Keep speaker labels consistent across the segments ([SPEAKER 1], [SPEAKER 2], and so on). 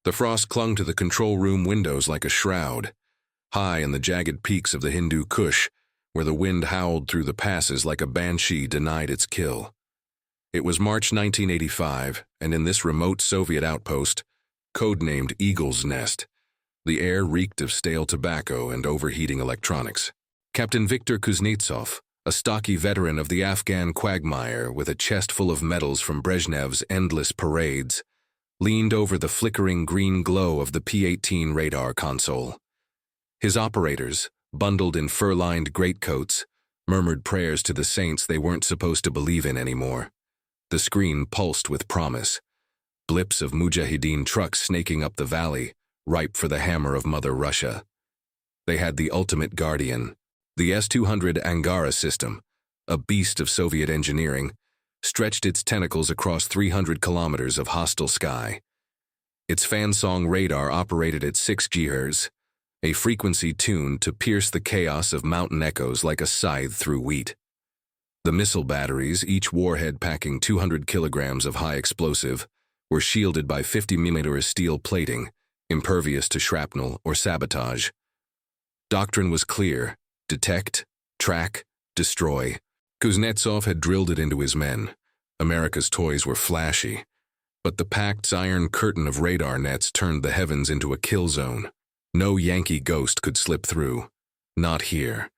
[SPEAKER 1] The frost clung to the control room windows like a shroud, high in the jagged peaks of the Hindu Kush, where the wind howled through the passes like a banshee denied its kill. It was March 1985, and in this remote Soviet outpost, codenamed Eagle's Nest, the air reeked of stale tobacco and overheating electronics. Captain Viktor Kuznetsov, a stocky veteran of the Afghan quagmire with a chest full of medals from Brezhnev's endless parades, leaned over the flickering green glow of the P-18 radar console. His operators, bundled in fur-lined greatcoats, murmured prayers to the saints they weren't supposed to believe in anymore. The screen pulsed with promise. Blips of Mujahideen trucks snaking up the valley, ripe for the hammer of Mother Russia. They had the ultimate guardian, the S-200 Angara system, a beast of Soviet engineering, stretched its tentacles across 300 kilometers of hostile sky. Its fan-song radar operated at 6 GHz, a frequency tuned to pierce the chaos of mountain echoes like a scythe through wheat. The missile batteries, each warhead packing 200 kilograms of high explosive, were shielded by 50mm steel plating, impervious to shrapnel or sabotage. Doctrine was clear: detect, track, destroy. Kuznetsov had drilled it into his men. America's toys were flashy, but the Pact's iron curtain of radar nets turned the heavens into a kill zone. No Yankee ghost could slip through. Not here.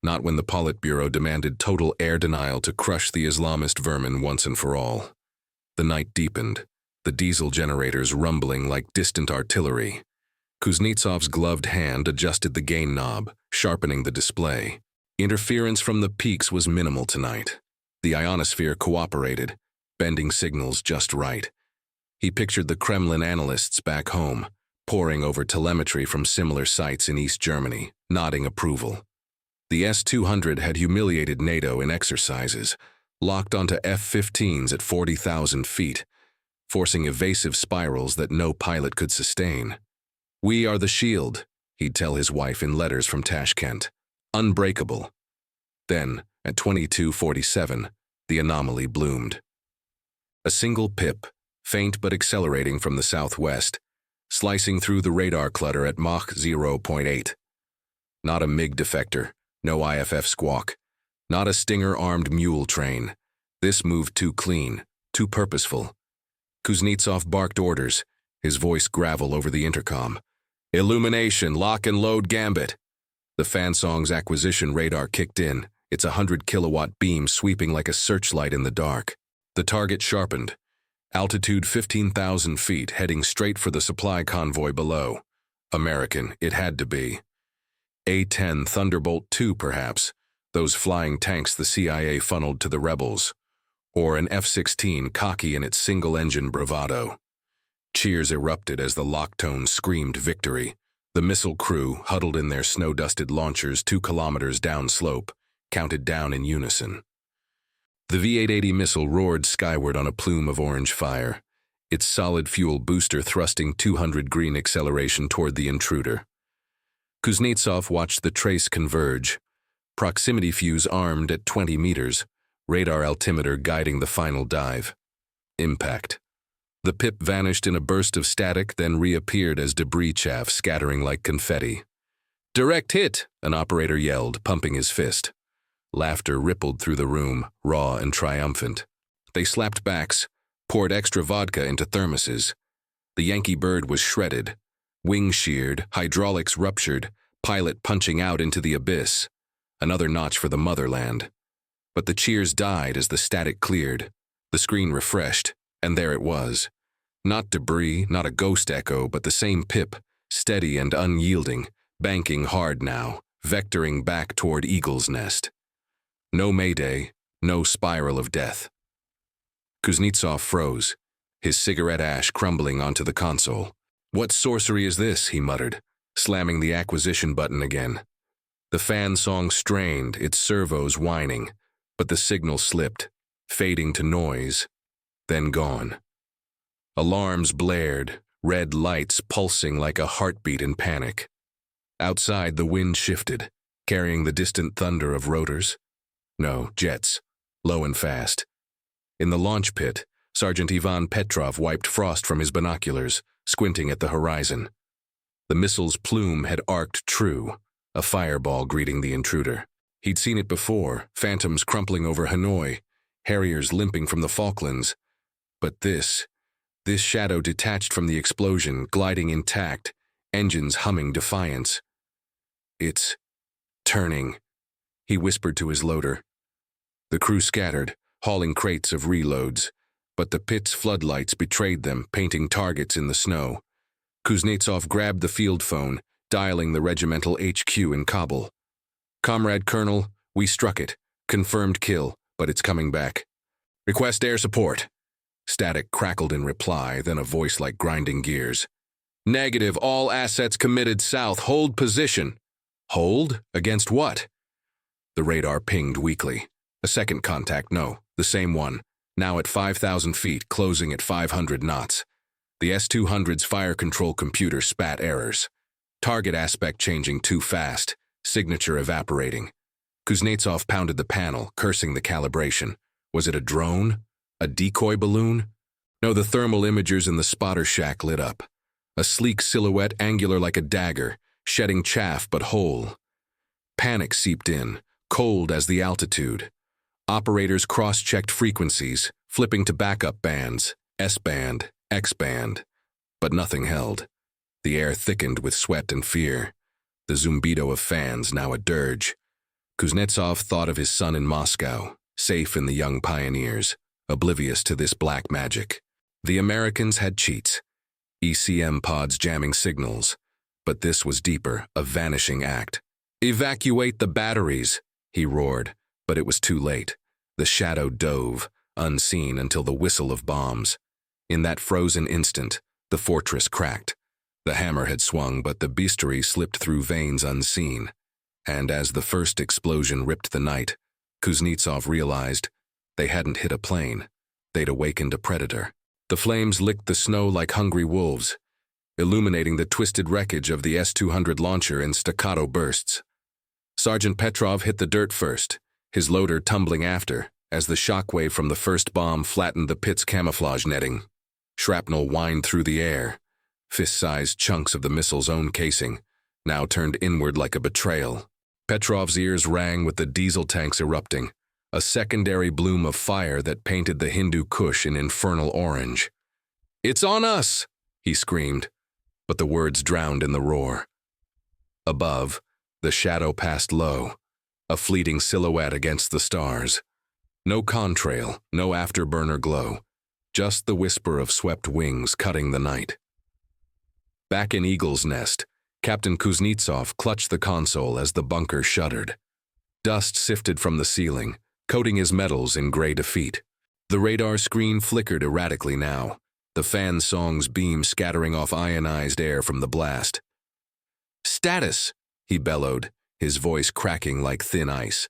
[SPEAKER 1] Not when the Politburo demanded total air denial to crush the Islamist vermin once and for all. The night deepened, the diesel generators rumbling like distant artillery. Kuznetsov's gloved hand adjusted the gain knob, sharpening the display. Interference from the peaks was minimal tonight. The ionosphere cooperated, bending signals just right. He pictured the Kremlin analysts back home, poring over telemetry from similar sites in East Germany, nodding approval. The S-200 had humiliated NATO in exercises, locked onto F-15s at 40,000 feet, forcing evasive spirals that no pilot could sustain. "We are the shield," he'd tell his wife in letters from Tashkent. Unbreakable. Then, at 22:47, the anomaly bloomed. A single pip, faint but accelerating from the southwest, slicing through the radar clutter at Mach 0.8. Not a MiG defector, no IFF squawk, not a Stinger-armed mule train. This moved too clean, too purposeful. Kuznetsov barked orders, his voice gravel over the intercom. "Illumination, lock and load gambit." The Fansong's acquisition radar kicked in, its 100-kilowatt beam sweeping like a searchlight in the dark. The target sharpened. Altitude 15,000 feet, heading straight for the supply convoy below. American, it had to be. A-10 Thunderbolt II, perhaps, those flying tanks the CIA funneled to the rebels. Or an F-16 cocky in its single-engine bravado. Cheers erupted as the lock tone screamed victory. The missile crew, huddled in their snow-dusted launchers 2 kilometers downslope, counted down in unison. The V-880 missile roared skyward on a plume of orange fire, its solid fuel booster thrusting 200 green acceleration toward the intruder. Kuznetsov watched the trace converge, proximity fuse armed at 20 meters, radar altimeter guiding the final dive. Impact. The pip vanished in a burst of static, then reappeared as debris chaff scattering like confetti. "Direct hit," an operator yelled, pumping his fist. Laughter rippled through the room, raw and triumphant. They slapped backs, poured extra vodka into thermoses. The Yankee bird was shredded, wings sheared, hydraulics ruptured, pilot punching out into the abyss. Another notch for the motherland. But the cheers died as the static cleared. The screen refreshed, and there it was. Not debris, not a ghost echo, but the same pip, steady and unyielding, banking hard now, vectoring back toward Eagle's Nest. No mayday, no spiral of death. Kuznetsov froze, his cigarette ash crumbling onto the console. "What sorcery is this?" he muttered, slamming the acquisition button again. The fan song strained, its servos whining, but the signal slipped, fading to noise, then gone. Alarms blared, red lights pulsing like a heartbeat in panic. Outside, the wind shifted, carrying the distant thunder of rotors. No, jets, low and fast. In the launch pit, Sergeant Ivan Petrov wiped frost from his binoculars, squinting at the horizon. The missile's plume had arced true, a fireball greeting the intruder. He'd seen it before, phantoms crumpling over Hanoi, Harriers limping from the Falklands. But this shadow detached from the explosion, gliding intact, engines humming defiance. "It's turning," he whispered to his loader. The crew scattered, hauling crates of reloads, but the pit's floodlights betrayed them, painting targets in the snow. Kuznetsov grabbed the field phone, dialing the regimental HQ in Kabul. "Comrade Colonel, we struck it. Confirmed kill, but it's coming back. Request air support." Static crackled in reply, then a voice like grinding gears. "Negative, all assets committed south. Hold position." "Hold? Against what?" The radar pinged weakly. A second contact, no, the same one. Now at 5,000 feet, closing at 500 knots. The S-200's fire control computer spat errors. Target aspect changing too fast, signature evaporating. Kuznetsov pounded the panel, cursing the calibration. Was it a drone? A decoy balloon? No, the thermal imagers in the spotter shack lit up. A sleek silhouette, angular like a dagger, shedding chaff but whole. Panic seeped in, cold as the altitude. Operators cross-checked frequencies, flipping to backup bands, S-band, X-band. But nothing held. The air thickened with sweat and fear. The zumbido of fans now a dirge. Kuznetsov thought of his son in Moscow, safe in the young pioneers, oblivious to this black magic. The Americans had cheats. ECM pods jamming signals. But this was deeper, a vanishing act. "Evacuate the batteries," he roared, but it was too late. The shadow dove, unseen until the whistle of bombs. In that frozen instant, the fortress cracked. The hammer had swung, but the bestiary slipped through veins unseen. And as the first explosion ripped the night, Kuznetsov realized they hadn't hit a plane. They'd awakened a predator. The flames licked the snow like hungry wolves, illuminating the twisted wreckage of the S-200 launcher in staccato bursts. Sergeant Petrov hit the dirt first, his loader tumbling after, as the shockwave from the first bomb flattened the pit's camouflage netting. Shrapnel whined through the air, fist-sized chunks of the missile's own casing, now turned inward like a betrayal. Petrov's ears rang with the diesel tanks erupting, a secondary bloom of fire that painted the Hindu Kush in infernal orange. "It's on us!" he screamed, but the words drowned in the roar. Above, the shadow passed low, a fleeting silhouette against the stars. No contrail, no afterburner glow, just the whisper of swept wings cutting the night. Back in Eagle's Nest, Captain Kuznetsov clutched the console as the bunker shuddered. Dust sifted from the ceiling, coating his metals in gray defeat. The radar screen flickered erratically now, the fan song's beam scattering off ionized air from the blast. "Status!" he bellowed, his voice cracking like thin ice.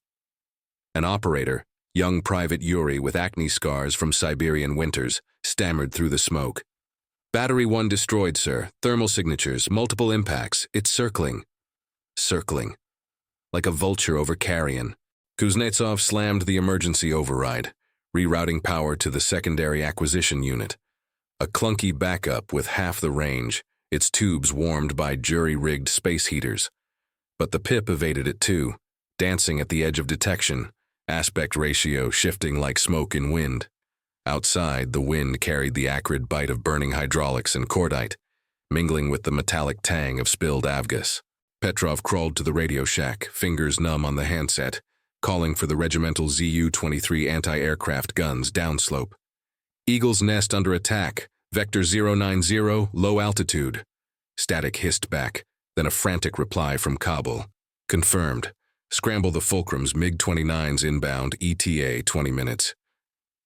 [SPEAKER 1] An operator, young Private Yuri with acne scars from Siberian winters, stammered through the smoke. "Battery 1 destroyed, sir. Thermal signatures, multiple impacts. It's circling." Circling. Like a vulture over carrion. Kuznetsov slammed the emergency override, rerouting power to the secondary acquisition unit. A clunky backup with half the range, its tubes warmed by jury-rigged space heaters. But the PIP evaded it too, dancing at the edge of detection, aspect ratio shifting like smoke in wind. Outside, the wind carried the acrid bite of burning hydraulics and cordite, mingling with the metallic tang of spilled avgas. Petrov crawled to the radio shack, fingers numb on the handset, calling for the regimental ZU-23 anti-aircraft guns downslope. "Eagle's Nest under attack. Vector 090, low altitude." Static hissed back, then a frantic reply from Kabul. "Confirmed. Scramble the Fulcrum's MiG-29s inbound, ETA 20 minutes.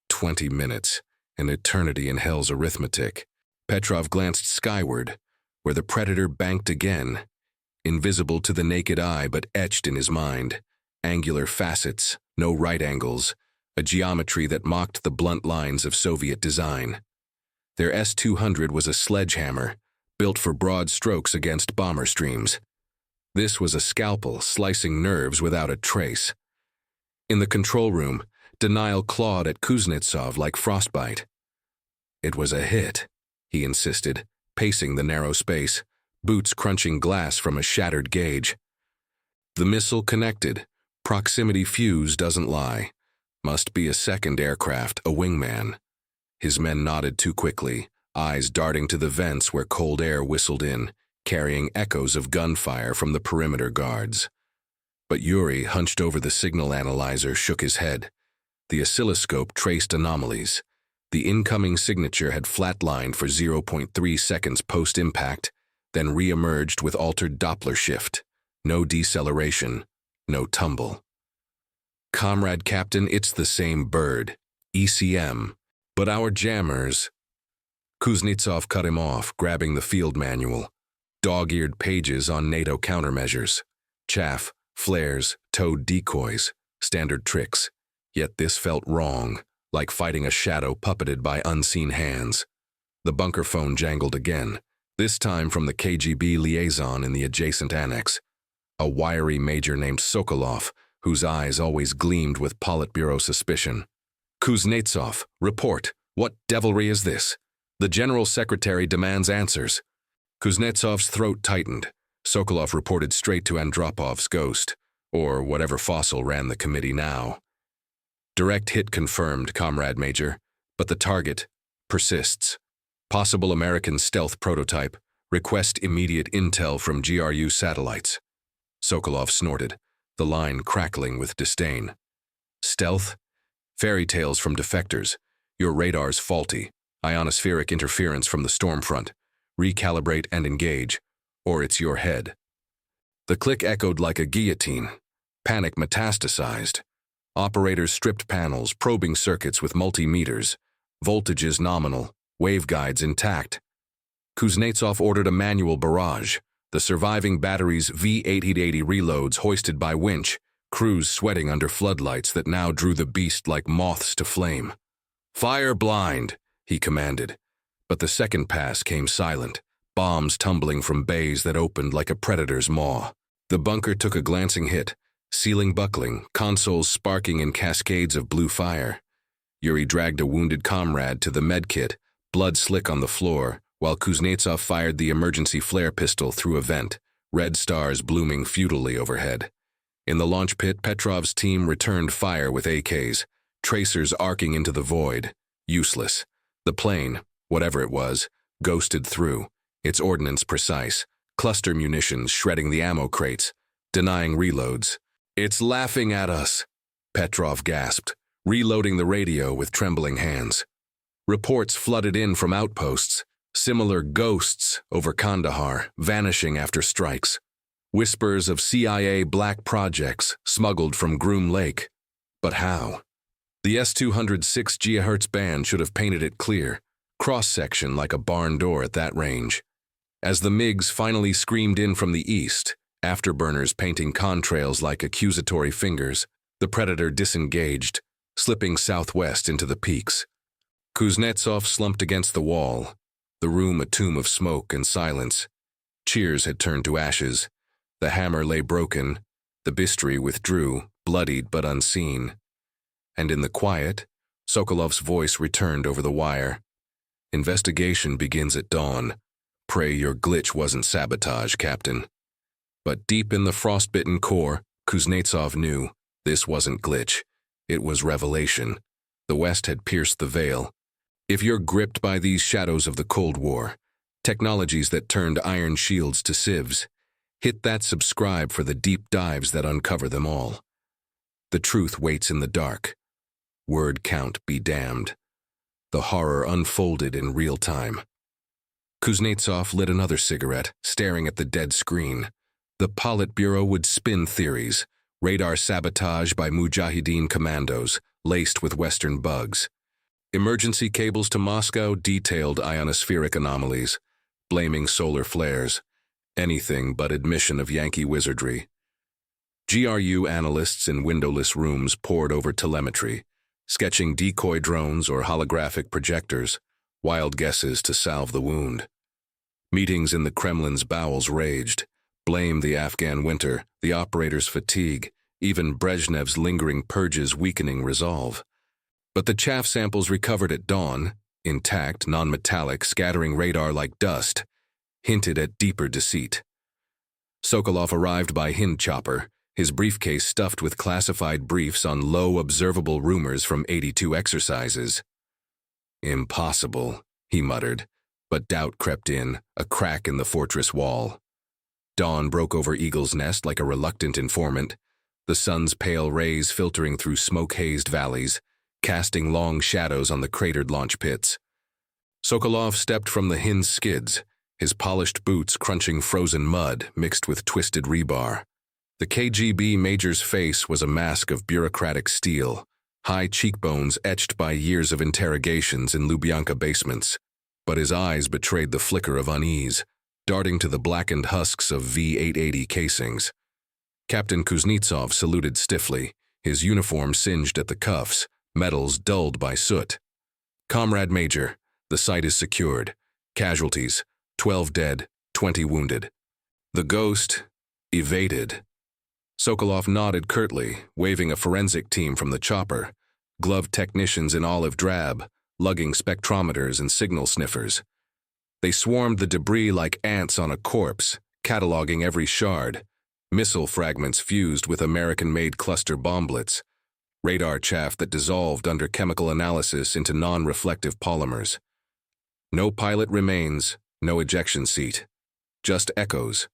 [SPEAKER 1] 20 minutes, an eternity in hell's arithmetic. Petrov glanced skyward, where the predator banked again, invisible to the naked eye but etched in his mind. Angular facets, no right angles, a geometry that mocked the blunt lines of Soviet design. Their S-200 was a sledgehammer, built for broad strokes against bomber streams. This was a scalpel slicing nerves without a trace. In the control room, denial clawed at Kuznetsov like frostbite. "It was a hit," he insisted, pacing the narrow space, boots crunching glass from a shattered gauge. The missile connected. Proximity fuse doesn't lie. Must be a second aircraft, a wingman. His men nodded too quickly, eyes darting to the vents where cold air whistled in, carrying echoes of gunfire from the perimeter guards. But Yuri, hunched over the signal analyzer, shook his head. The oscilloscope traced anomalies. The incoming signature had flatlined for 0.3 seconds post-impact, then re-emerged with altered Doppler shift. No deceleration, no tumble. Comrade Captain, it's the same bird, ECM, but our jammers. Kuznetsov cut him off, grabbing the field manual. Dog-eared pages on NATO countermeasures. Chaff, flares, towed decoys, standard tricks. Yet this felt wrong, like fighting a shadow puppeted by unseen hands. The bunker phone jangled again, this time from the KGB liaison in the adjacent annex. A wiry major named Sokolov, whose eyes always gleamed with Politburo suspicion. Kuznetsov, report. What devilry is this? The General Secretary demands answers. Kuznetsov's throat tightened. Sokolov reported straight to Andropov's ghost, or whatever fossil ran the committee now. Direct hit confirmed, Comrade Major, but the target persists. Possible American stealth prototype. Request immediate intel from GRU satellites. Sokolov snorted, the line crackling with disdain. Stealth? Fairy tales from defectors. Your radar's faulty. Ionospheric interference from the storm front. Recalibrate and engage, or it's your head. The click echoed like a guillotine. Panic metastasized. Operators stripped panels, probing circuits with multimeters. Voltages nominal, waveguides intact. Kuznetsov ordered a manual barrage. The surviving battery's V-8080 reloads hoisted by winch, crews sweating under floodlights that now drew the beast like moths to flame. Fire blind, he commanded. But the second pass came silent, bombs tumbling from bays that opened like a predator's maw. The bunker took a glancing hit, ceiling buckling, consoles sparking in cascades of blue fire. Yuri dragged a wounded comrade to the medkit, blood slick on the floor, while Kuznetsov fired the emergency flare pistol through a vent, red stars blooming futilely overhead. In the launch pit, Petrov's team returned fire with AKs, tracers arcing into the void. Useless. The plane, whatever it was, ghosted through, its ordnance precise, cluster munitions shredding the ammo crates, denying reloads. It's laughing at us, Petrov gasped, reloading the radio with trembling hands. Reports flooded in from outposts, similar ghosts over Kandahar, vanishing after strikes. Whispers of CIA black projects smuggled from Groom Lake. But how? The S-206 GHz band should have painted it clear, cross-section like a barn door at that range. As the MiGs finally screamed in from the east, afterburners painting contrails like accusatory fingers, the Predator disengaged, slipping southwest into the peaks. Kuznetsov slumped against the wall, the room a tomb of smoke and silence. Cheers had turned to ashes. The hammer lay broken. The bistri withdrew, bloodied but unseen. And in the quiet, Sokolov's voice returned over the wire. Investigation begins at dawn. Pray your glitch wasn't sabotage, Captain. But deep in the frostbitten core, Kuznetsov knew this wasn't glitch. It was revelation. The West had pierced the veil. If you're gripped by these shadows of the Cold War, technologies that turned iron shields to sieves, hit that subscribe for the deep dives that uncover them all. The truth waits in the dark. Word count be damned. The horror unfolded in real time. Kuznetsov lit another cigarette, staring at the dead screen. The Politburo would spin theories, radar sabotage by Mujahideen commandos, laced with Western bugs. Emergency cables to Moscow detailed ionospheric anomalies, blaming solar flares. Anything but admission of Yankee wizardry. GRU analysts in windowless rooms pored over telemetry, sketching decoy drones or holographic projectors, wild guesses to salve the wound. Meetings in the Kremlin's bowels raged, blame the Afghan winter, the operators' fatigue, even Brezhnev's lingering purges weakening resolve. But the chaff samples recovered at dawn, intact, non-metallic, scattering radar like dust, hinted at deeper deceit. Sokolov arrived by Hind chopper, his briefcase stuffed with classified briefs on low observable rumors from 82 exercises. Impossible, he muttered, but doubt crept in, a crack in the fortress wall. Dawn broke over Eagle's Nest like a reluctant informant, the sun's pale rays filtering through smoke-hazed valleys, casting long shadows on the cratered launch pits. Sokolov stepped from the Hind's skids, his polished boots crunching frozen mud mixed with twisted rebar. The KGB major's face was a mask of bureaucratic steel, high cheekbones etched by years of interrogations in Lubyanka basements, but his eyes betrayed the flicker of unease, darting to the blackened husks of V-880 casings. Captain Kuznetsov saluted stiffly, his uniform singed at the cuffs, medals dulled by soot. "Comrade Major, the site is secured. Casualties, 12 dead, 20 wounded. The ghost evaded." Sokolov nodded curtly, waving a forensic team from the chopper, gloved technicians in olive drab, lugging spectrometers and signal sniffers. They swarmed the debris like ants on a corpse, cataloging every shard, missile fragments fused with American-made cluster bomblets, radar chaff that dissolved under chemical analysis into non-reflective polymers. No pilot remains, no ejection seat, just echoes.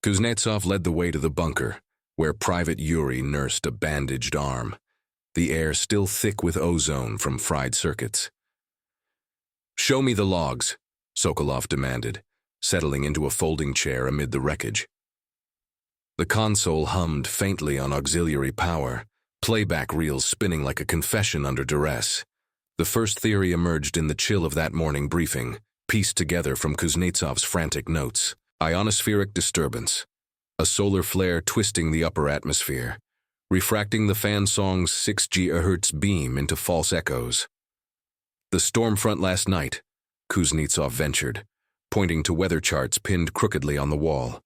[SPEAKER 1] Kuznetsov led the way to the bunker, where Private Yuri nursed a bandaged arm, the air still thick with ozone from fried circuits. "Show me the logs," Sokolov demanded, settling into a folding chair amid the wreckage. The console hummed faintly on auxiliary power, playback reels spinning like a confession under duress. The first theory emerged in the chill of that morning briefing, pieced together from Kuznetsov's frantic notes. Ionospheric disturbance, a solar flare twisting the upper atmosphere, refracting the fan song's 6 GHz beam into false echoes. "The storm front last night," Kuznetsov ventured, pointing to weather charts pinned crookedly on the wall.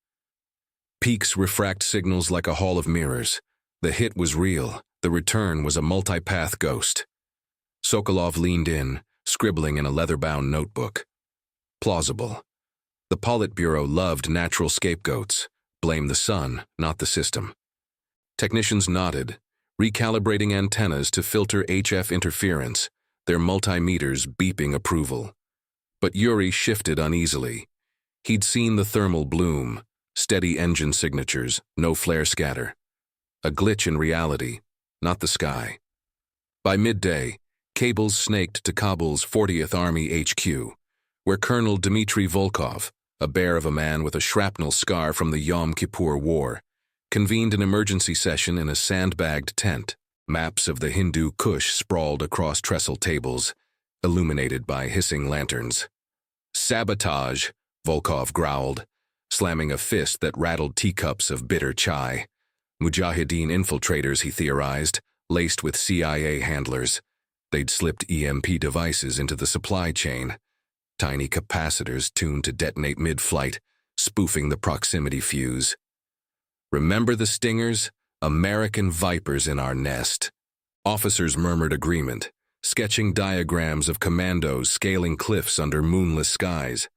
[SPEAKER 1] "Peaks refract signals like a hall of mirrors. The hit was real, the return was a multipath ghost." Sokolov leaned in, scribbling in a leather-bound notebook. Plausible. The Politburo loved natural scapegoats. Blame the sun, not the system. Technicians nodded, recalibrating antennas to filter HF interference, their multimeters beeping approval. But Yuri shifted uneasily. He'd seen the thermal bloom, steady engine signatures, no flare scatter. A glitch in reality, not the sky. By midday, cables snaked to Kabul's 40th Army HQ, where Colonel Dmitry Volkov, a bear of a man with a shrapnel scar from the Yom Kippur War, convened an emergency session in a sandbagged tent. Maps of the Hindu Kush sprawled across trestle tables, illuminated by hissing lanterns. "Sabotage," Volkov growled, slamming a fist that rattled teacups of bitter chai. Mujahideen infiltrators, he theorized, laced with CIA handlers. They'd slipped EMP devices into the supply chain. Tiny capacitors tuned to detonate mid-flight, spoofing the proximity fuse. "Remember the stingers? American vipers in our nest." Officers murmured agreement, sketching diagrams of commandos scaling cliffs under moonless skies,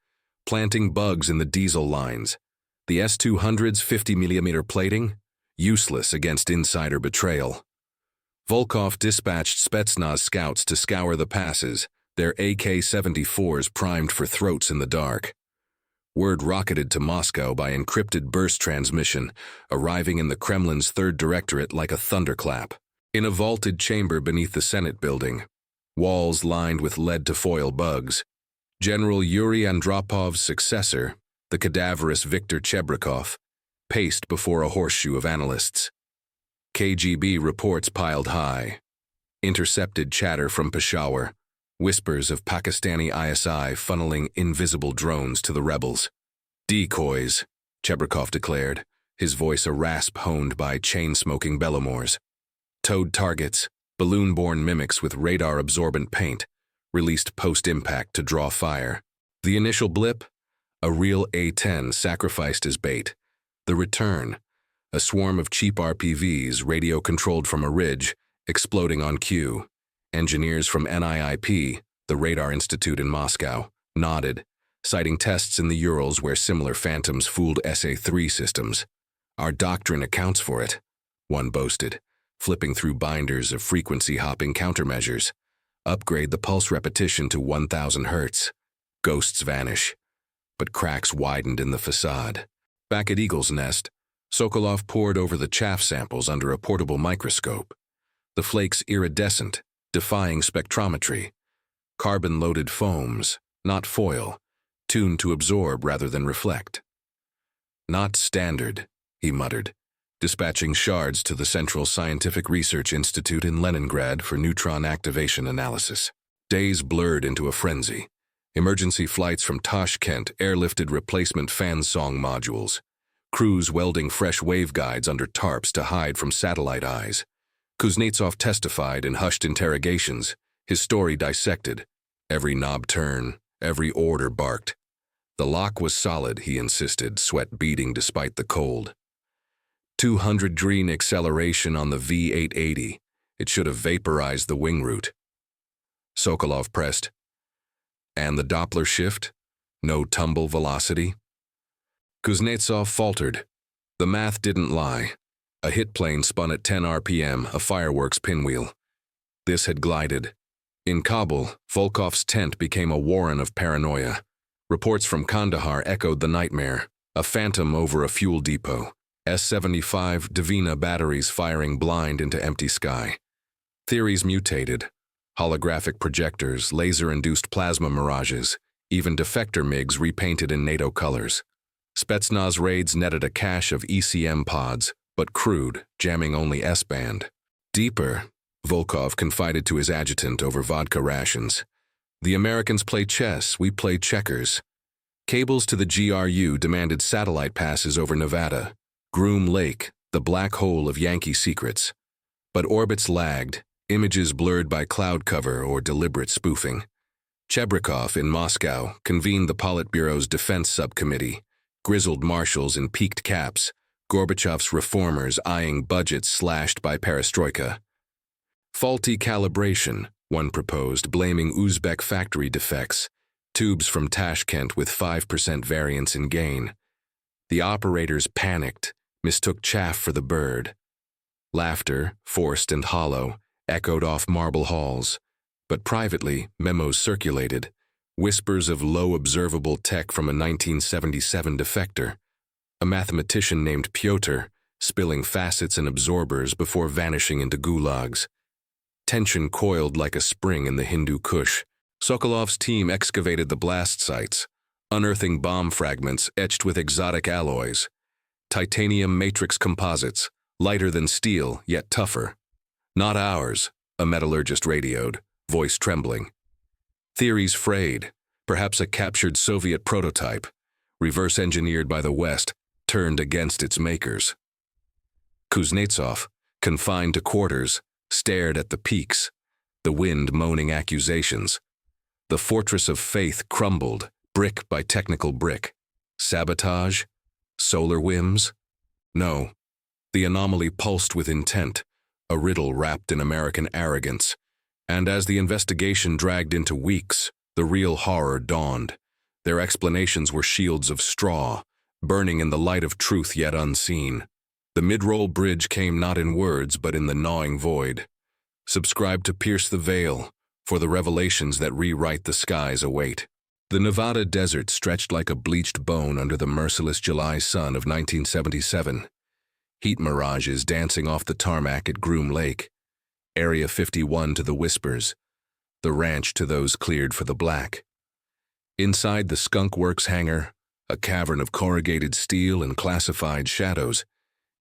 [SPEAKER 1] planting bugs in the diesel lines. The S-200's 50mm plating? Useless against insider betrayal. Volkov dispatched Spetsnaz scouts to scour the passes, their AK-74s primed for throats in the dark. Word rocketed to Moscow by encrypted burst transmission, arriving in the Kremlin's third directorate like a thunderclap. In a vaulted chamber beneath the Senate building, walls lined with lead-to-foil bugs, General Yuri Andropov's successor, the cadaverous Viktor Chebrikov, paced before a horseshoe of analysts. KGB reports piled high. Intercepted chatter from Peshawar, whispers of Pakistani ISI funneling invisible drones to the rebels. "Decoys," Chebrikov declared, his voice a rasp honed by chain-smoking Bellamores. "Towed targets, balloon-borne mimics with radar-absorbent paint, released post-impact to draw fire. The initial blip? A real A-10 sacrificed as bait. The return? A swarm of cheap RPVs radio-controlled from a ridge, exploding on cue. Engineers from NIIP, The Radar Institute in Moscow, nodded, citing tests in the Urals where similar phantoms fooled SA-3 systems. Our doctrine accounts for it, one boasted, flipping through binders of frequency-hopping countermeasures. Upgrade the pulse repetition to 1,000 hertz. Ghosts vanish, but cracks widened in the facade. Back at Eagle's Nest, Sokolov pored over the chaff samples under a portable microscope. The flakes iridescent, defying spectrometry. Carbon-loaded foams, not foil, tuned to absorb rather than reflect. Not standard, he muttered, dispatching shards to the Central Scientific Research Institute in Leningrad for neutron activation analysis. Days blurred into a frenzy. Emergency flights from Tashkent airlifted replacement fan song modules. Crews welding fresh waveguides under tarps to hide from satellite eyes. Kuznetsov testified in hushed interrogations, his story dissected. Every knob turn, every order barked. The lock was solid, he insisted, sweat beading despite the cold. 200 green acceleration on the V-880. It should have vaporized the wing root. Sokolov pressed. And the Doppler shift? No tumble velocity? Kuznetsov faltered. The math didn't lie. A hit plane spun at 10 RPM, a fireworks pinwheel. This had glided. In Kabul, Volkov's tent became a warren of paranoia. Reports from Kandahar echoed the nightmare, a phantom over a fuel depot. S-75 Dvina batteries firing blind into empty sky. Theories mutated. Holographic projectors, laser-induced plasma mirages, even defector MiGs repainted in NATO colors. Spetsnaz raids netted a cache of ECM pods, but crude, jamming only S-band. Deeper, Volkov confided to his adjutant over vodka rations. The Americans play chess, we play checkers. Cables to the GRU demanded satellite passes over Nevada. Groom Lake, the black hole of Yankee secrets. But orbits lagged, images blurred by cloud cover or deliberate spoofing. Chebrikov in Moscow convened the Politburo's defense subcommittee, grizzled marshals in peaked caps, Gorbachev's reformers eyeing budgets slashed by perestroika. Faulty calibration, one proposed, blaming Uzbek factory defects, tubes from Tashkent with 5% variance in gain. The operators panicked, mistook chaff for the bird. Laughter, forced and hollow, echoed off marble halls, but privately, memos circulated, whispers of low observable tech from a 1977 defector, a mathematician named Pyotr, spilling facets and absorbers before vanishing into gulags. Tension coiled like a spring in the Hindu Kush. Sokolov's team excavated the blast sites, unearthing bomb fragments etched with exotic alloys. Titanium matrix composites, lighter than steel, yet tougher. Not ours, a metallurgist radioed, voice trembling. Theories frayed, perhaps a captured Soviet prototype, reverse-engineered by the West, turned against its makers. Kuznetsov, confined to quarters, stared at the peaks, the wind moaning accusations. The fortress of faith crumbled, brick by technical brick. Sabotage? Solar whims? No. The anomaly pulsed with intent, a riddle wrapped in American arrogance. And as the investigation dragged into weeks, the real horror dawned. Their explanations were shields of straw, burning in the light of truth yet unseen. The mid-roll bridge came not in words, but in the gnawing void. Subscribe to Pierce the Veil, for the revelations that rewrite the skies await. The Nevada desert stretched like a bleached bone under the merciless July sun of 1977. Heat mirages dancing off the tarmac at Groom Lake. Area 51 to the whispers. The ranch to those cleared for the black. Inside the Skunk Works hangar, a cavern of corrugated steel and classified shadows,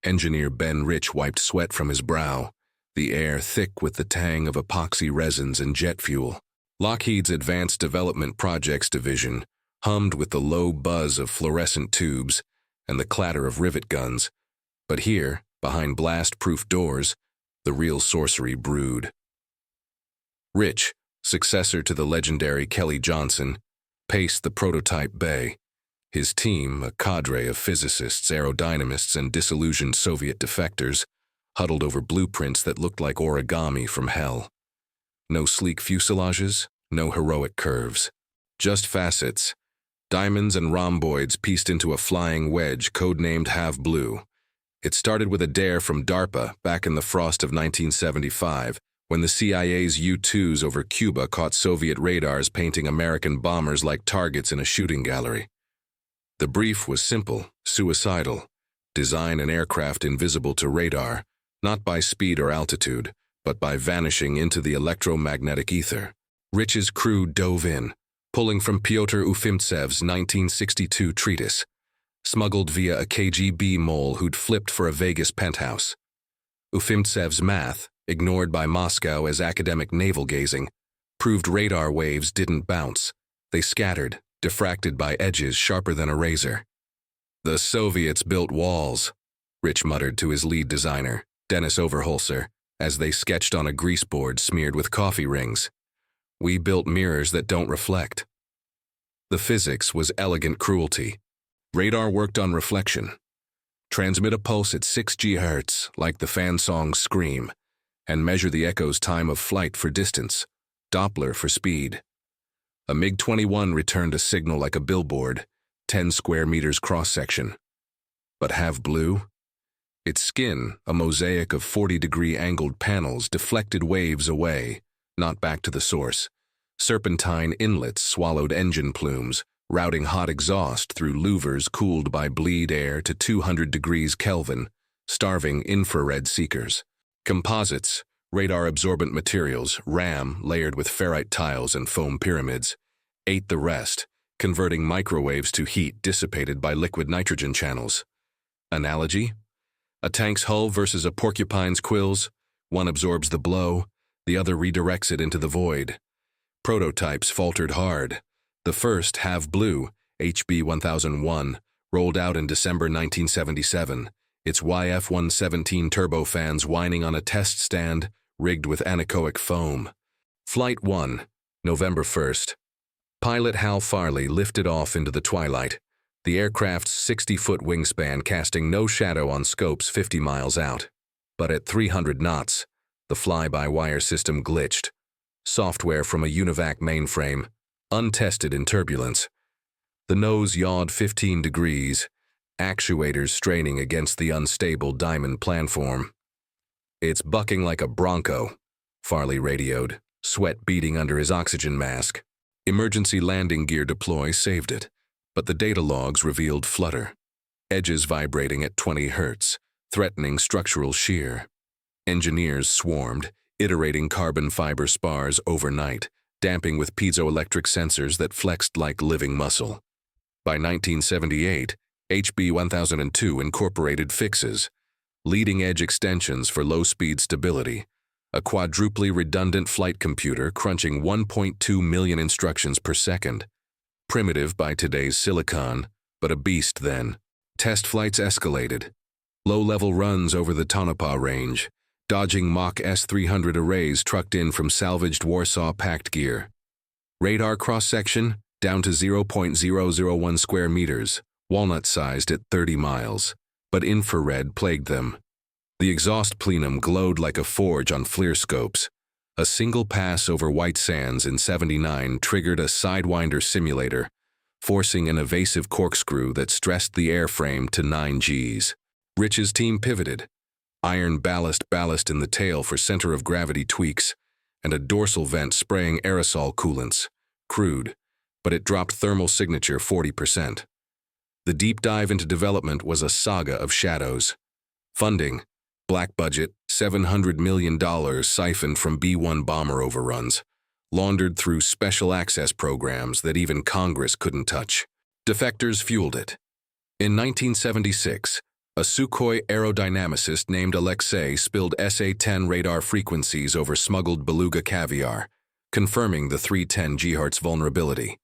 [SPEAKER 1] engineer Ben Rich wiped sweat from his brow, the air thick with the tang of epoxy resins and jet fuel. Lockheed's Advanced Development Projects Division hummed with the low buzz of fluorescent tubes and the clatter of rivet guns. But here, behind blast-proof doors, the real sorcery brewed. Rich, successor to the legendary Kelly Johnson, paced the prototype bay. His team, a cadre of physicists, aerodynamists, and disillusioned Soviet defectors, huddled over blueprints that looked like origami from hell. No sleek fuselages, no heroic curves. Just facets, diamonds and rhomboids pieced into a flying wedge codenamed Have Blue. It started with a dare from DARPA back in the frost of 1975, when the CIA's U-2s over Cuba caught Soviet radars painting American bombers like targets in a shooting gallery. The brief was simple, suicidal. Design an aircraft invisible to radar, not by speed or altitude, but by vanishing into the electromagnetic ether. Rich's crew dove in, pulling from Pyotr Ufimtsev's 1962 treatise, smuggled via a KGB mole who'd flipped for a Vegas penthouse. Ufimtsev's math, ignored by Moscow as academic navel-gazing, proved radar waves didn't bounce. They scattered, diffracted by edges sharper than a razor. "The Soviets built walls," Rich muttered to his lead designer, Dennis Overholser, as they sketched on a greaseboard smeared with coffee rings. "We built mirrors that don't reflect." The physics was elegant cruelty. Radar worked on reflection. Transmit a pulse at 6 GHz, like the fan song Scream, and measure the echo's time of flight for distance, Doppler for speed. A MiG-21 returned a signal like a billboard, 10 square meters cross-section. But Have Blue? Its skin, a mosaic of 40-degree angled panels, deflected waves away, not back to the source. Serpentine inlets swallowed engine plumes, routing hot exhaust through louvers cooled by bleed air to 200 degrees Kelvin, starving infrared seekers. Composites, radar-absorbent materials, RAM layered with ferrite tiles and foam pyramids, ate the rest, converting microwaves to heat dissipated by liquid nitrogen channels. Analogy? A tank's hull versus a porcupine's quills. One absorbs the blow, the other redirects it into the void. Prototypes faltered hard. The first, Have Blue, HB-1001, rolled out in December 1977, its YF-117 turbofans whining on a test stand rigged with anechoic foam. Flight 1, November 1st. Pilot Hal Farley lifted off into the twilight, the aircraft's 60-foot wingspan casting no shadow on scopes 50 miles out. But at 300 knots, the fly-by-wire system glitched. Software from a UNIVAC mainframe, untested in turbulence. The nose yawed 15 degrees, actuators straining against the unstable diamond planform. "It's bucking like a Bronco," Farley radioed, sweat beading under his oxygen mask. Emergency landing gear deploy saved it, but the data logs revealed flutter. Edges vibrating at 20 Hz, threatening structural shear. Engineers swarmed, iterating carbon fiber spars overnight, damping with piezoelectric sensors that flexed like living muscle. By 1978, HB-1002 incorporated fixes, leading-edge extensions for low-speed stability, a quadruply redundant flight computer crunching 1.2 million instructions per second. Primitive by today's silicon, but a beast then. Test flights escalated. Low-level runs over the Tonopah Range, dodging Mach S-300 arrays trucked in from salvaged Warsaw packed gear. Radar cross-section down to 0.001 square meters, walnut-sized at 30 miles, but infrared plagued them. The exhaust plenum glowed like a forge on FLIR scopes. A single pass over White Sands in '79 triggered a Sidewinder simulator, forcing an evasive corkscrew that stressed the airframe to 9 Gs. Rich's team pivoted. Iron ballast in the tail for center-of-gravity tweaks, and a dorsal vent spraying aerosol coolants. Crude, but it dropped thermal signature 40%. The deep dive into development was a saga of shadows. Funding, black budget, $700 million siphoned from B-1 bomber overruns, laundered through special access programs that even Congress couldn't touch. Defectors fueled it. In 1976, a Sukhoi aerodynamicist named Alexei spilled SA-10 radar frequencies over smuggled beluga caviar, confirming the 310 GHz vulnerability.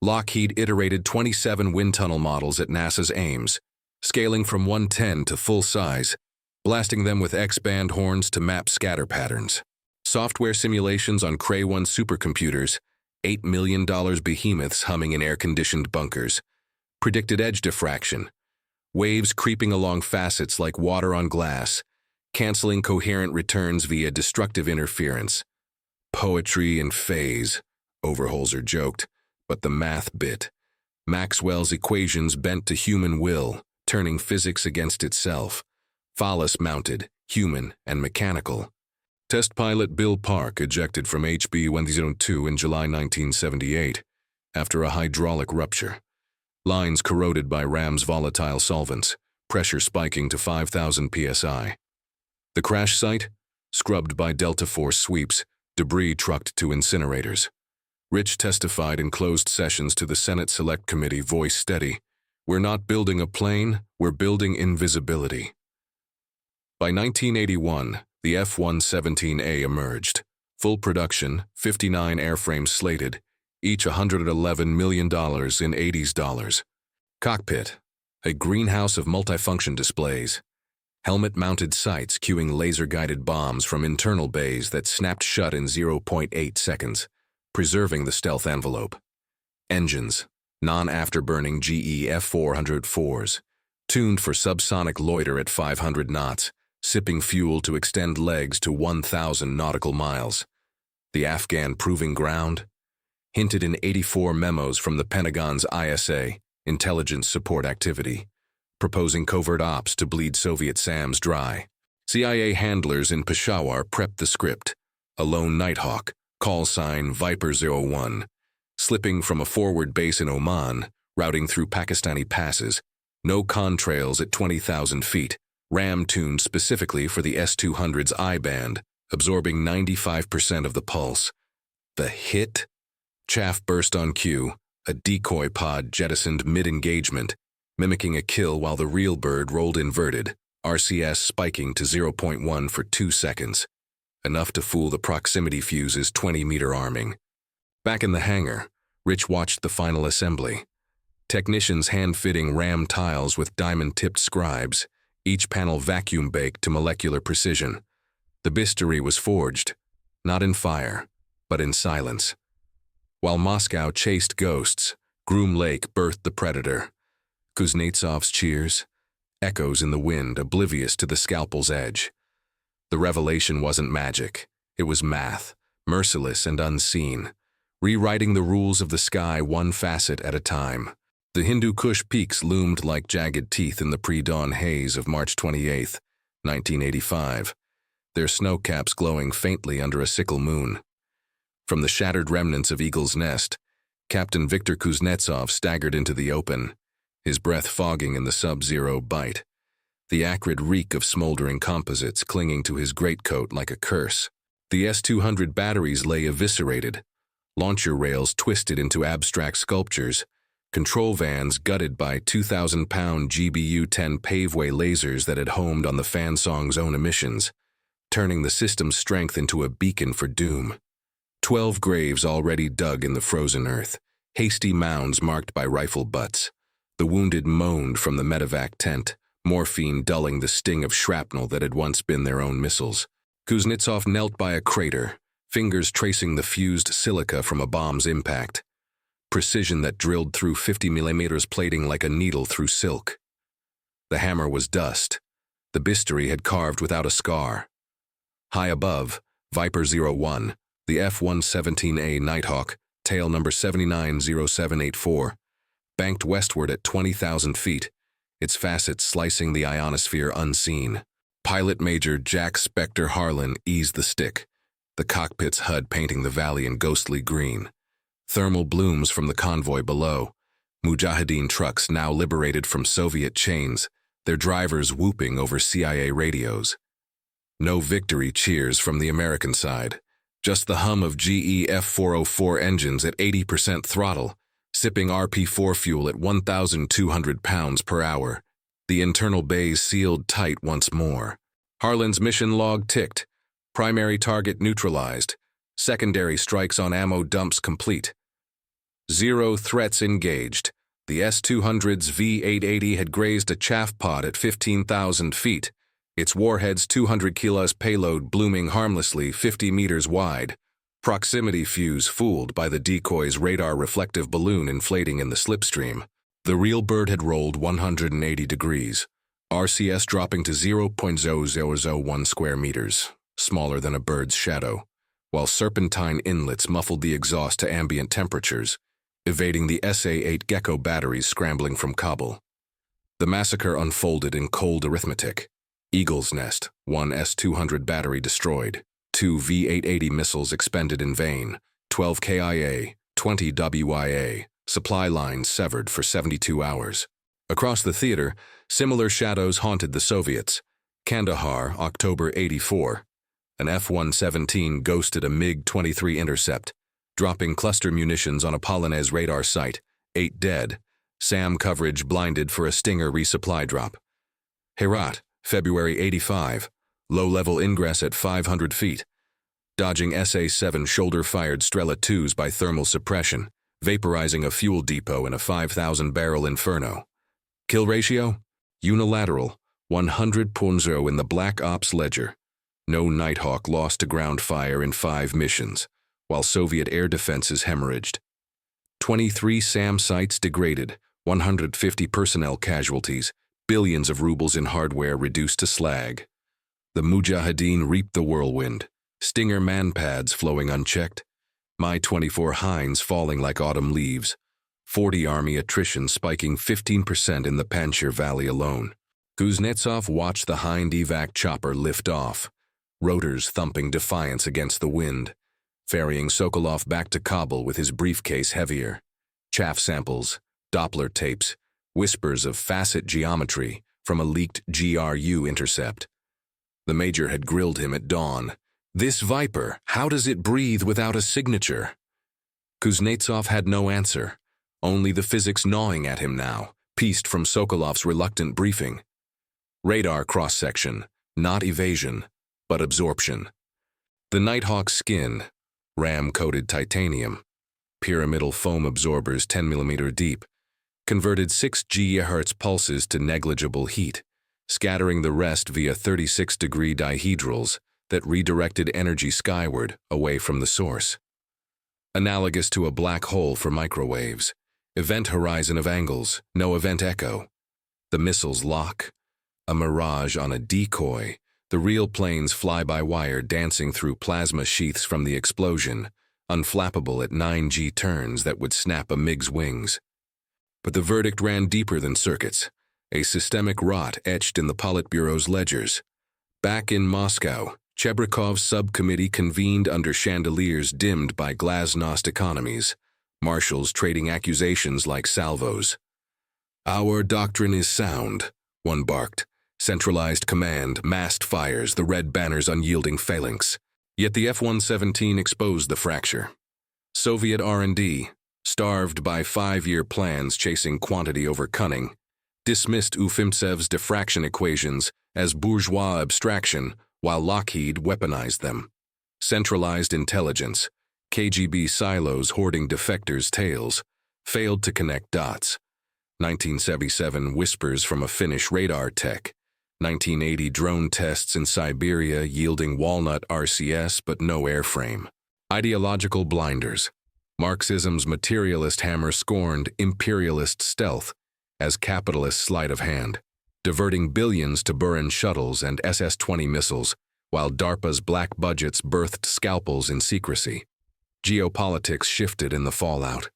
[SPEAKER 1] Lockheed iterated 27 wind tunnel models at NASA's Ames, scaling from 110 to full size, blasting them with X-band horns to map scatter patterns. Software simulations on Cray-1 supercomputers, $8 million behemoths humming in air-conditioned bunkers, predicted edge diffraction, waves creeping along facets like water on glass, canceling coherent returns via destructive interference. Poetry and phase, Overholser joked, but the math bit. Maxwell's equations bent to human will, turning physics against itself. Phallus mounted, human and mechanical. Test pilot Bill Park ejected from HB-102 in July 1978 after a hydraulic rupture. Lines corroded by Ram's volatile solvents, pressure spiking to 5,000 psi. The crash site? Scrubbed by Delta Force sweeps, debris trucked to incinerators. Rich testified in closed sessions to the Senate Select Committee, voice steady. We're not building a plane, we're building invisibility. By 1981, the F-117A emerged. Full production, 59 airframes slated, each $111 million in 80s dollars. Cockpit, a greenhouse of multifunction displays. Helmet-mounted sights cueing laser-guided bombs from internal bays that snapped shut in 0.8 seconds, preserving the stealth envelope. Engines, non-afterburning GE F404s, tuned for subsonic loiter at 500 knots, sipping fuel to extend legs to 1,000 nautical miles. The Afghan proving ground? Hinted in 84 memos from the Pentagon's ISA, Intelligence Support Activity, proposing covert ops to bleed Soviet SAMs dry. CIA handlers in Peshawar prepped the script. A lone Nighthawk, call sign Viper 01, slipping from a forward base in Oman, routing through Pakistani passes, no contrails at 20,000 feet, Ram tuned specifically for the S-200's I-band, absorbing 95% of the pulse. The hit? Chaff burst on cue, a decoy pod jettisoned mid-engagement, mimicking a kill while the real bird rolled inverted, RCS spiking to 0.1 for 2 seconds, enough to fool the proximity fuse's 20-meter arming. Back in the hangar, Rich watched the final assembly. Technicians hand-fitting Ram tiles with diamond-tipped scribes, each panel vacuum-baked to molecular precision. The bisturi was forged, not in fire, but in silence. While Moscow chased ghosts, Groom Lake birthed the predator. Kuznetsov's cheers, echoes in the wind, oblivious to the scalpel's edge. The revelation wasn't magic, it was math, merciless and unseen, rewriting the rules of the sky one facet at a time. The Hindu Kush peaks loomed like jagged teeth in the pre-dawn haze of March 28, 1985, their snowcaps glowing faintly under a sickle moon. From the shattered remnants of Eagle's Nest, Captain Viktor Kuznetsov staggered into the open, his breath fogging in the sub-zero bite, the acrid reek of smoldering composites clinging to his greatcoat like a curse. The S-200 batteries lay eviscerated, launcher rails twisted into abstract sculptures, control vans gutted by 2,000-pound GBU-10 paveway lasers that had homed on the Fansong's own emissions, turning the system's strength into a beacon for doom. 12 graves already dug in the frozen earth, hasty mounds marked by rifle butts. The wounded moaned from the medevac tent, morphine dulling the sting of shrapnel that had once been their own missiles. Kuznetsov knelt by a crater, fingers tracing the fused silica from a bomb's impact. Precision that drilled through 50 millimeters plating like a needle through silk. The hammer was dust. The bisturi had carved without a scar. High above, Viper 01, the F-117A Nighthawk, tail number 790784, banked westward at 20,000 feet, its facets slicing the ionosphere unseen. Pilot Major Jack Spectre Harlan eased the stick, the cockpit's HUD painting the valley in ghostly green. Thermal blooms from the convoy below, Mujahideen trucks now liberated from Soviet chains, their drivers whooping over CIA radios. No victory cheers from the American side, just the hum of GE F404 engines at 80% throttle, sipping RP4 fuel at 1,200 pounds per hour. The internal bays sealed tight once more. Harlan's mission log ticked. Primary target neutralized. Secondary strikes on ammo dumps complete. 0 threats engaged. The S-200's V-880 had grazed a chaff pod at 15,000 feet, its warhead's 200 kilos payload blooming harmlessly 50 meters wide. Proximity fuse fooled by the decoy's radar reflective balloon inflating in the slipstream. The real bird had rolled 180 degrees, RCS dropping to 0.0001 square meters, smaller than a bird's shadow. while serpentine inlets muffled the exhaust to ambient temperatures, evading the SA-8 Gecko batteries scrambling from Kabul. The massacre unfolded in cold arithmetic. Eagle's Nest, 1 S-200 battery destroyed, 2 V-880 missiles expended in vain, 12 KIA, 20 WIA, supply lines severed for 72 hours. Across the theater, similar shadows haunted the Soviets. Kandahar, October 84. An F-117 ghosted a MiG-23 intercept, dropping cluster munitions on a Polonaise radar site, 8 dead. SAM coverage blinded for a Stinger resupply drop. Herat, February 85. Low-level ingress at 500 feet. Dodging SA-7 shoulder-fired Strela 2s by thermal suppression, vaporizing a fuel depot in a 5,000-barrel inferno. Kill ratio? Unilateral, 100.0 in the Black Ops ledger. No Nighthawk lost to ground fire in 5 missions, while Soviet air defenses hemorrhaged. 23 SAM sites degraded, 150 personnel casualties, billions of rubles in hardware reduced to slag. The Mujahideen reaped the whirlwind, Stinger manpads flowing unchecked, Mi-24 Hinds falling like autumn leaves, 40 Army attrition spiking 15% in the Panjshir Valley alone. Kuznetsov watched the Hind evac chopper lift off, rotors thumping defiance against the wind, ferrying Sokolov back to Kabul with his briefcase heavier. Chaff samples, Doppler tapes, whispers of facet geometry from a leaked GRU intercept. The major had grilled him at dawn. This Viper, how does it breathe without a signature? Kuznetsov had no answer, only the physics gnawing at him now, pieced from Sokolov's reluctant briefing. Radar cross-section, not evasion, but absorption. The Nighthawk's skin, RAM-coated titanium, pyramidal foam absorbers 10mm deep, converted 6 GHz pulses to negligible heat, scattering the rest via 36-degree dihedrals that redirected energy skyward, away from the source. Analogous to a black hole for microwaves, event horizon of angles, no event echo. The missiles lock. A mirage on a decoy, the real planes fly-by-wire dancing through plasma sheaths from the explosion, unflappable at 9G turns that would snap a MiG's wings. But the verdict ran deeper than circuits, a systemic rot etched in the Politburo's ledgers. Back in Moscow, Chebrikov's subcommittee convened under chandeliers dimmed by glasnost economies, marshals trading accusations like salvos. "Our doctrine is sound," one barked. Centralized command, massed fires, the red banner's unyielding phalanx. Yet the F-117 exposed the fracture. Soviet R&D, starved by 5-year plans chasing quantity over cunning, dismissed Ufimtsev's diffraction equations as bourgeois abstraction while Lockheed weaponized them. Centralized intelligence, KGB silos hoarding defectors' tails, failed to connect dots. 1977 whispers from a Finnish radar tech. 1980 drone tests in Siberia yielding walnut RCS but no airframe. Ideological blinders. Marxism's materialist hammer scorned imperialist stealth as capitalist sleight of hand, diverting billions to Buran shuttles and SS-20 missiles, while DARPA's black budgets birthed scalpels in secrecy. Geopolitics shifted in the fallout.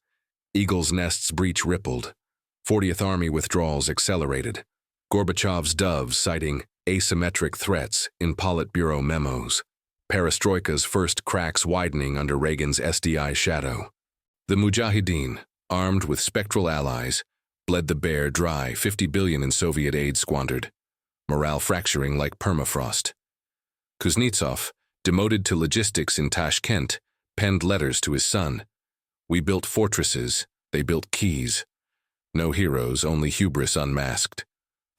[SPEAKER 1] Eagle's Nest's breach rippled. 40th Army withdrawals accelerated. Gorbachev's doves citing asymmetric threats in Politburo memos. Perestroika's first cracks widening under Reagan's SDI shadow. The Mujahideen, armed with spectral allies, bled the bear dry, 50 billion in Soviet aid squandered. Morale fracturing like permafrost. Kuznetsov, demoted to logistics in Tashkent, penned letters to his son. "We built fortresses, they built keys. No heroes, only hubris unmasked.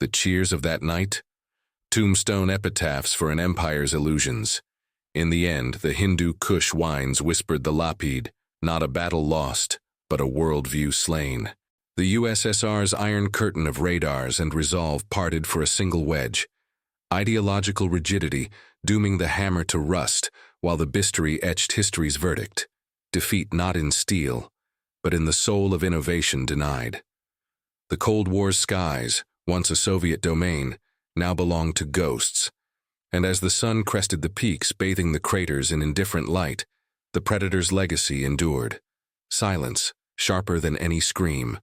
[SPEAKER 1] The cheers of that night? Tombstone epitaphs for an empire's illusions. In the end, the Hindu Kush whines whispered the Lapid, not a battle lost, but a worldview slain. The USSR's iron curtain of radars and resolve parted for a single wedge. Ideological rigidity, dooming the hammer to rust, while the bisturi etched history's verdict. Defeat not in steel, but in the soul of innovation denied. The Cold War's skies, once a Soviet domain, now belonged to ghosts, And as the sun crested the peaks, bathing the craters in indifferent light, the predator's legacy endured. Silence, sharper than any scream,